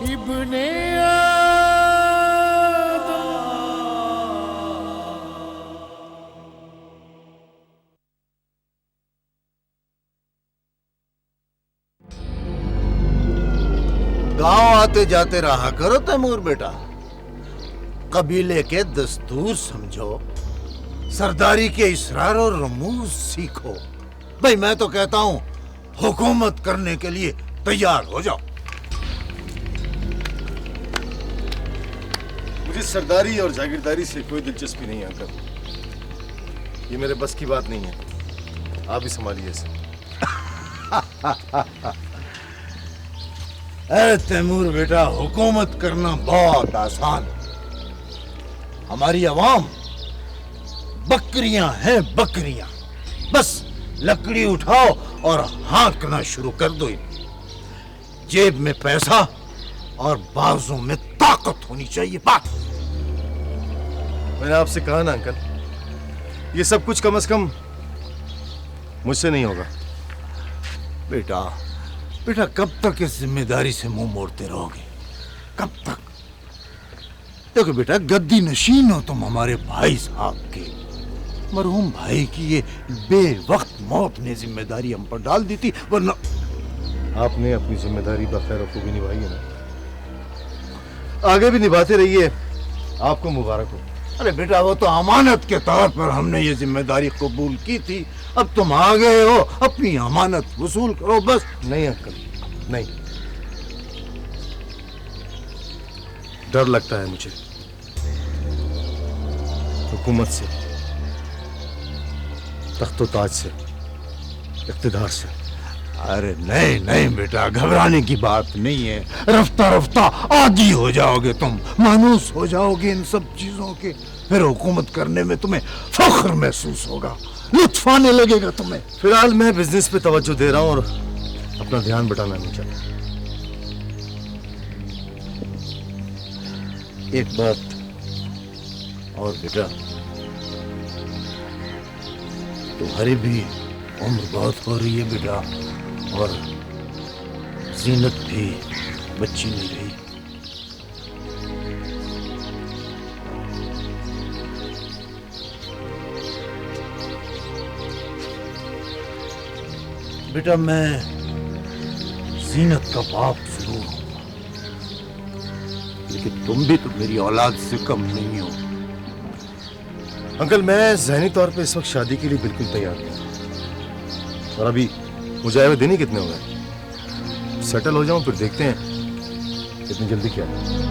इब्ने गांव आते जाते रहा करो तैमूर बेटा, कबीले के दस्तूर समझो, सरदारी के इसरार और रमूज सीखो। भाई मैं तो कहता हूं हुकूमत करने के लिए तैयार हो जाओ। मुझे सरदारी और जागीरदारी से कोई दिलचस्पी नहीं अंकल, ये मेरे बस की बात नहीं है, आप ही संभालिए इसे। अरे तैमूर बेटा, हुकूमत करना बहुत आसान। हमारी अवाम बकरियां हैं, बकरियां। बस लकड़ी उठाओ और हाँकना शुरू कर दो। जेब में पैसा और बाजू में ताकत होनी चाहिए। बात मैंने आपसे कहा ना अंकल, ये सब कुछ कम से कम मुझसे नहीं होगा। बेटा बेटा, कब तक इस जिम्मेदारी से मुंह मोड़ते रहोगे? कब तक? देखो बेटा, गद्दी नशीन हो तुम हमारे भाई साहब के। मरहूम भाई की ये बेवक्त मौत ने जिम्मेदारी हम पर डाल दी थी, वरना आपने अपनी जिम्मेदारी बखैर खूबी निभाई है ना, आगे भी निभाते रहिए, आपको मुबारक हो। अरे बेटा, वो तो अमानत के तौर पर हमने ये जिम्मेदारी कबूल की थी। अब तुम आ गए हो, अपनी अमानत वसूल करो बस। नहीं अंकल, नहीं, डर लगता है मुझे हुकूमत से, तख्तो ताज से, इख्तिदार से। अरे नहीं नहीं बेटा, घबराने की बात नहीं है। रफ्ता रफ्ता आदी हो जाओगे तुम, मानूस हो जाओगे इन सब चीजों के। फिर हुकूमत करने में तुम्हें फख्र महसूस होगा, लुत्फ आने लगेगा तुम्हें। फिलहाल मैं बिजनेस पे तवज्जो दे रहा हूं और अपना ध्यान बटाना नहीं चाहता। एक बात और बेटा, तुम्हारी भी उम्र बहुत हो रही है बेटा, और जीनत भी बच्ची नहीं रही। बेटा, मैं जीनत का बाप जरूर हूं, लेकिन तुम भी तो मेरी औलाद से कम नहीं हो। अंकल, मैं ज़हनी तौर पे इस वक्त शादी के लिए बिल्कुल तैयार हूं, और अभी मुझे आए हुए दिन ही कितने हो गए। सेटल हो जाऊं फिर देखते हैं इतनी जल्दी क्या है।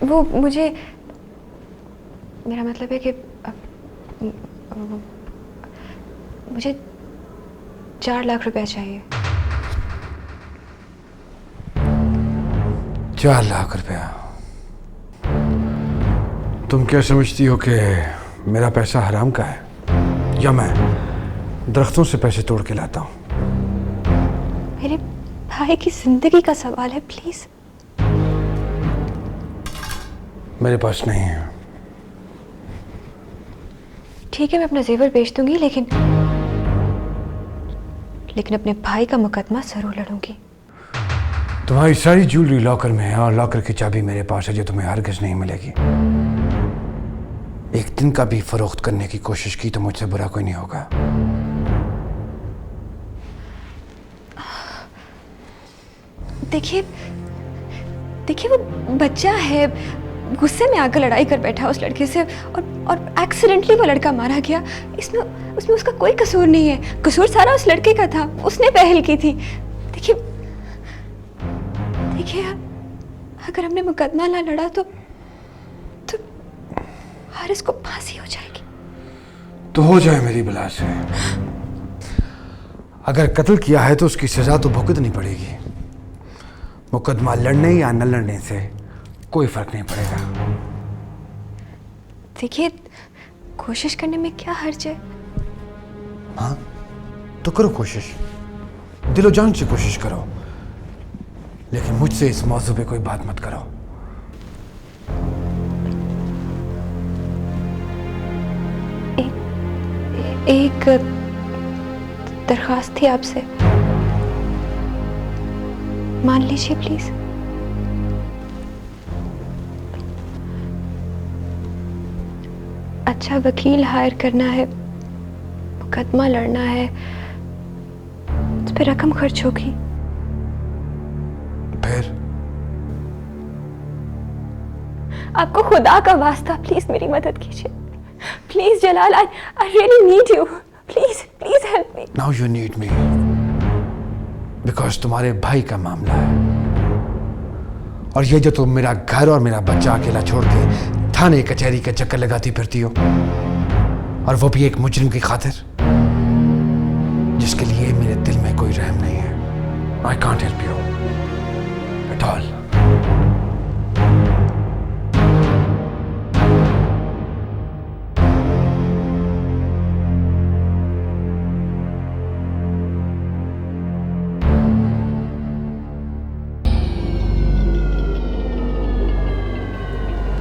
वो मुझे, मेरा मतलब है कि मुझे 4 लाख रुपया चाहिए। 4 लाख रुपया? तुम क्या समझती हो कि मेरा पैसा हराम का है, या मैं दरख्तों से पैसे तोड़ के लाता हूँ? मेरे भाई की जिंदगी का सवाल है, प्लीज। मेरे पास नहीं है। ठीक है, मैं अपना जेवर बेच दूंगी, लेकिन अपने भाई का मुकदमा जरूर लड़ूंगी। तुम्हारी सारी ज्वेलरी लॉकर में है, और लॉकर की चाबी मेरे पास है, जो तुम्हें हरगिज़ नहीं मिलेगी। एक एक दिन का भी फरोख्त करने की कोशिश की तो मुझसे बुरा कोई नहीं होगा। देखिए देखिए, वो बच्चा है, गुस्से में आकर लड़ाई कर बैठा उस लड़के से, और एक्सीडेंटली वो लड़का मारा गया। इसमें उसमें उसका कोई कसूर नहीं है, कसूर सारा उस लड़के का था, उसने पहल की थी। देखिए देखिए, अगर हमने मुकदमा ना लड़ा तो हारिस को फांसी हो जाएगी। तो हो जाए मेरी बला से। अगर कत्ल किया है तो उसकी सजा तो भुगतनी पड़ेगी। मुकदमा लड़ने या न लड़ने से कोई फर्क नहीं पड़ेगा। देखिए, कोशिश करने में क्या हर्ज है? हाँ तो करो कोशिश, दिलो जान से कोशिश करो, लेकिन मुझसे इस मौजू पे कोई बात मत करो। एक दरख्वास्त थी आपसे, मान लीजिए प्लीज। अच्छा वकील हायर करना है, मुकदमा लड़ना है, उस पर रकम खर्च होगी। फिर आपको खुदा का वास्ता प्लीज मेरी मदद कीजिए। Please Jalal, I really need you. Please please help me. Now you need me because तुम्हारे भाई का मामला है, और ये जो तुम मेरा घर और मेरा बच्चा अकेला छोड़ के थाने कचहरी के चक्कर लगाती फिरती हो, और वो भी एक मुजरिम की खातिर जिसके लिए मेरे दिल में कोई रहम नहीं है। I can't help you at all.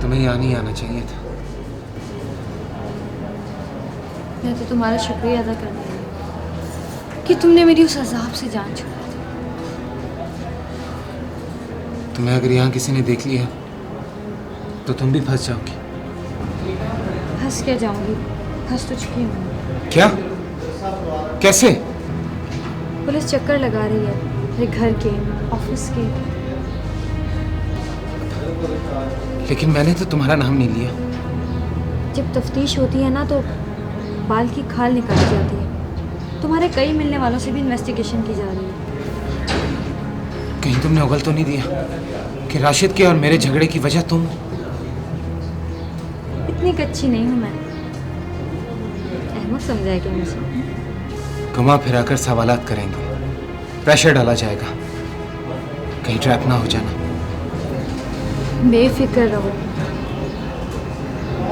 तुम्हें यहाँ नहीं आना चाहिए था। मैं तो तुम्हारा शुक्रिया अदा करती हूँ कि तुमने मेरी उस अजाब से जान छुड़ा दी। तुम्हें अगर यहाँ किसी ने देख लिया तो तुम भी फंस जाओगी। फंस क्या जाऊंगी, फंस तो चुकी हूँ। क्या? कैसे? पुलिस चक्कर लगा रही है मेरे घर के, ऑफिस के। लेकिन मैंने तो तुम्हारा नाम नहीं लिया। जब तफ्तीश होती है ना तो बाल की खाल निकाली जाती है। तुम्हारे कई मिलने वालों से भी इन्वेस्टिगेशन की जा रही है। कहीं तुमने उगल तो नहीं दिया कि राशिद के और मेरे झगड़े की वजह तुम? इतनी कच्ची नहीं हूँ मैं, अहमद समझाया क्या मुझे? घुमा फिराकर सवालात करेंगे, प्रेशर डाला जाएगा, कहीं ट्रैप ना हो जाना। बेफिक्र रहो,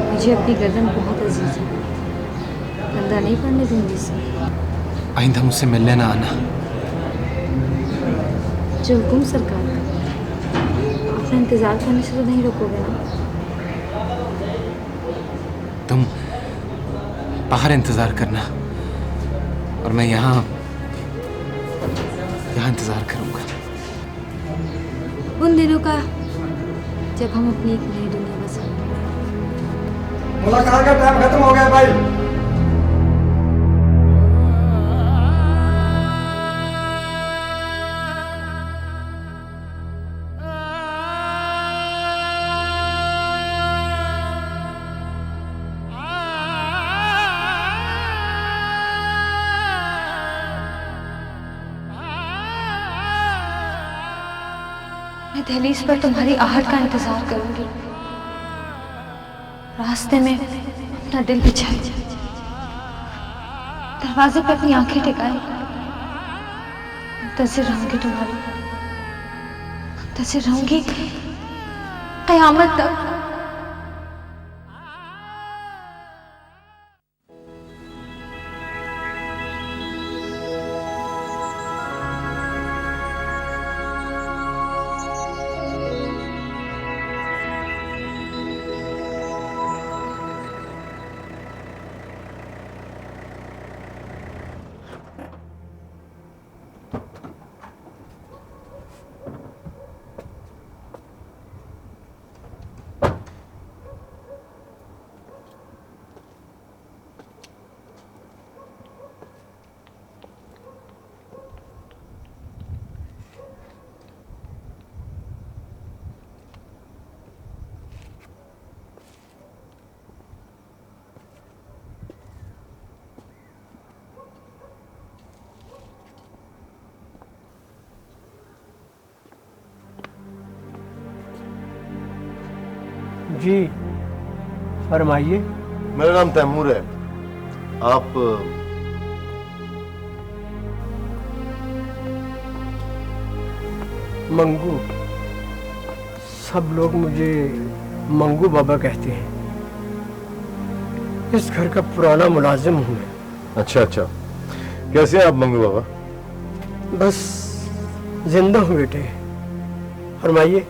मुझे अपनी गर्दन बहुत अजीज है, धंधा नहीं पड़ने दूंगी इसे। आइंदा मुझसे मिलने ना आना। जो हुकुम सरकार का, अपना इंतजार करने से तो नहीं रोकोगे ना? तुम बाहर इंतजार करना और मैं यहाँ इंतजार करूंगा। उन दिनों का जब हम अपनी एक नई दुनिया बसाएंगे। मुलाकात का टाइम खत्म हो गया भाई। मैं दहलीज पर तुम्हारी आहट का इंतजार करूंगी, रास्ते में अपना दिल बिछाए, दरवाजे पर अपनी आंखें टिकाए, मुंतज़िर रहूंगी तुम्हारी, मुंतज़िर रहूंगी क़यामत तक। जी फरमाइए। मेरा नाम तैमूर है। आप मंगू, सब लोग मुझे मंगू बाबा कहते हैं। इस घर का पुराना मुलाजिम हूँ मैं। अच्छा अच्छा, कैसे हैं आप मंगू बाबा? बस जिंदा हूँ बेटे। फरमाइए।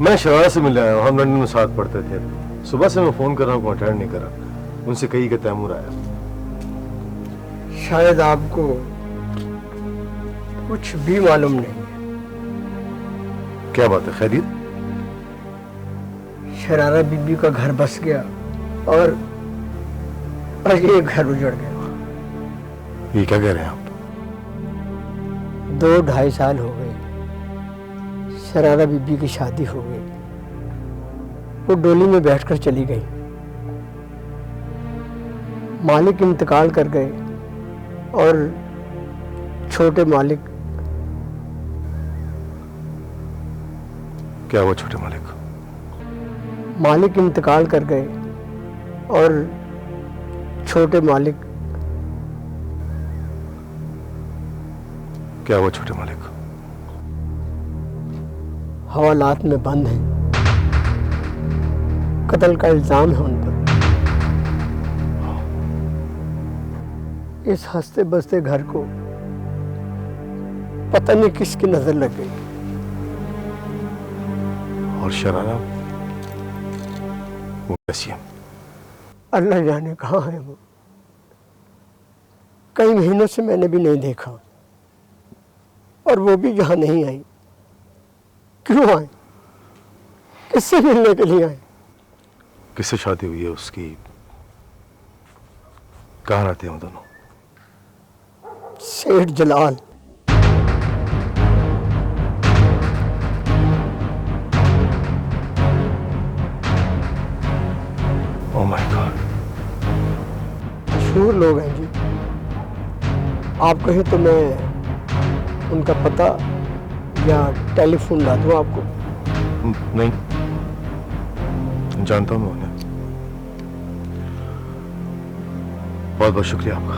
मैं शरारा से मिलने आया हूँ, हम लंदन में साथ पढ़ते थे। सुबह से मैं फोन कर रहा हूँ, अटेंड नहीं करा। उनसे कही कि तैमूर आया। शायद आपको कुछ भी मालूम नहीं है। क्या बात है, खैरियत? शरारा बीबी का घर बस गया और ये घर उजड़ गया। ये क्या कह रहे हैं आप? 2-2.5 साल हो गए शरारा बीबी की शादी हो गई। वो डोली में बैठकर चली गई। मालिक इंतकाल कर गए और छोटे मालिक। क्या हुआ छोटे मालिक? मालिक इंतकाल कर गए और छोटे मालिक। क्या हुआ छोटे मालिक? हवालात में बंद हैं। कत्ल का इल्जाम है उन पर। इस हंसते बसते घर को पता नहीं किसकी नजर लग गई। और शरारा वो कैसी है? अल्लाह जाने कहाँ है वो। कई महीनों से मैंने भी नहीं देखा और वो भी यहाँ नहीं आई। क्यों आए? किससे मिलने के लिए आए? किससे शादी हुई है उसकी? कहाँ रहते हैं वो दोनों? सेठ जलाल। Oh my God. मशहूर लोग हैं जी। आप कहें तो मैं उनका पता या टेलीफोन ला दूं आपको? नहीं, जानता हूं मैं उन्हें। बहुत बहुत शुक्रिया आपका।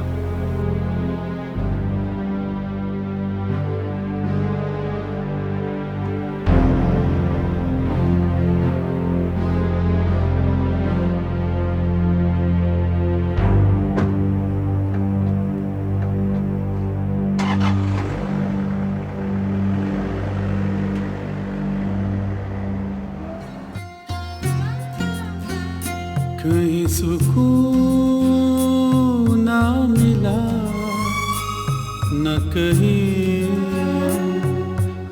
कहीं सुकून ना मिला, न कहीं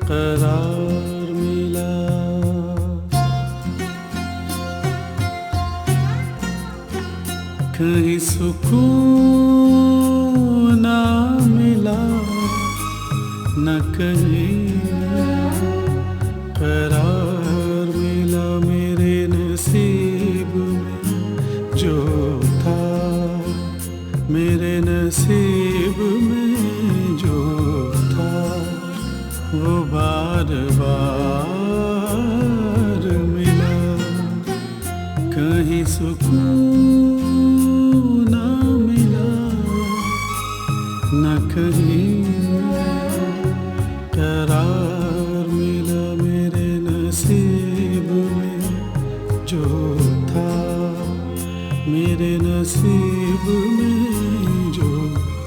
करार मिला। कहीं सुकून ना मिला, न कहीं करार मिला। मेरे नसीब जो था, मेरे नसीब में जो था, वो बार बार मिला। कहीं सुकून ना मिला, न कहीं करार मिला। मेरे नसीब में जो था, मेरे नसीब में जो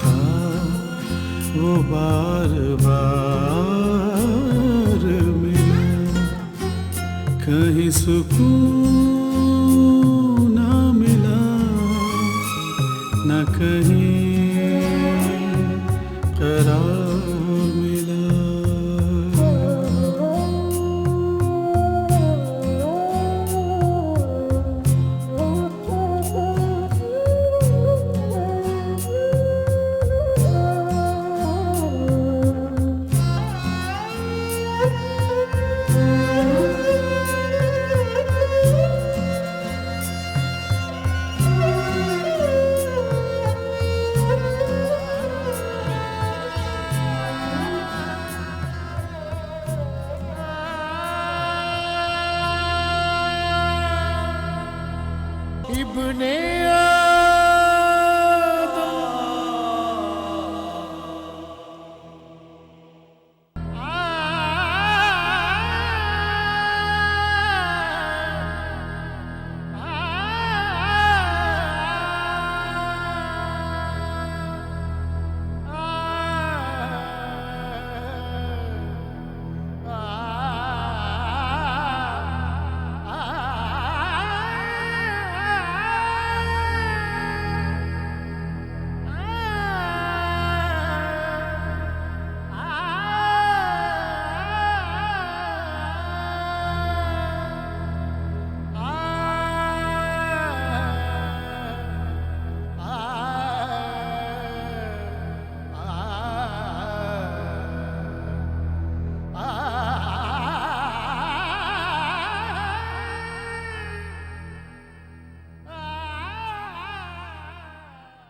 था, वो बार बार मिला। कहीं सुकून ना मिला, न कहीं करार